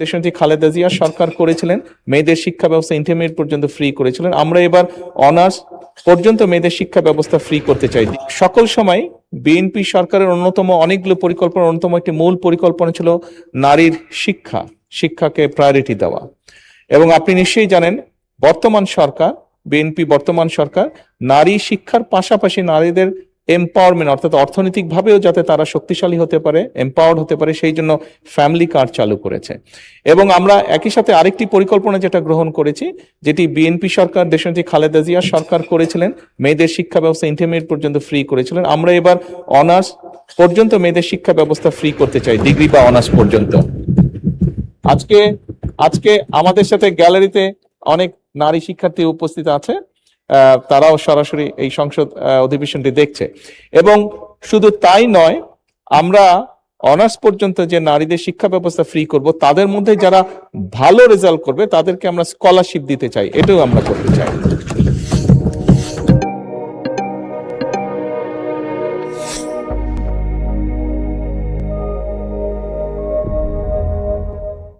দেশনেত্রী খালেদা জিয়া সরকার করেছিলেন, মেয়েদের শিক্ষা ব্যবস্থা ইন্টারমিডিয়েট পর্যন্ত ফ্রি করেছিলেন। আমরা এবার অনার্স পর্যন্ত মেয়েদের শিক্ষা ব্যবস্থা ফ্রি করতে চাই। সকল সময় বিএনপি সরকারের অন্যতম অনেকগুলো পরিকল্পনা, অন্যতম একটি মূল পরিকল্পনা ছিল নারীর শিক্ষাকে প্রায়োরিটি দেওয়া। এবং আপনি নিশ্চয়ই জানেন বর্তমান সরকার, বিএনপি বর্তমান সরকার নারী শিক্ষার পাশাপাশি নারীদের এম্পাওয়ারমেন্ট অর্থাৎ অর্থনৈতিকভাবেও যাতে তারা শক্তিশালী হতে পারে, এম্পাওয়ার্ড হতে পারে, সেই জন্য ফ্যামিলি কার্ড চালু করেছে। এবং আমরা একই সাথে আরেকটি পরিকল্পনা যেটা গ্রহণ করেছি, যেটি বিএনপি সরকার দেশনেত্রী খালেদা জিয়া সরকার করেছিলেন, মেয়েদের শিক্ষা ব্যবস্থা ইন্টারমিডিয়েট পর্যন্ত ফ্রি করেছিলেন। আমরা এবার অনার্স পর্যন্ত মেয়েদের শিক্ষা ব্যবস্থা ফ্রি করতে চাই, ডিগ্রি বা অনার্স পর্যন্ত। আজকে আমাদের সাথে গ্যালারিতে অনেক নারী শিক্ষার্থী উপস্থিত আছে, তারাও সরাসরি এই সংসদ অধিবেশনটি দেখছে। এবং শুধু তাই নয়, আমরা অনার্স পর্যন্ত যে নারীদের শিক্ষা ব্যবস্থা ফ্রি করব, তাদের মধ্যে যারা ভালো রেজাল্ট করবে তাদেরকে আমরা স্কলারশিপ দিতে চাই, এটাও আমরা করতে চাই।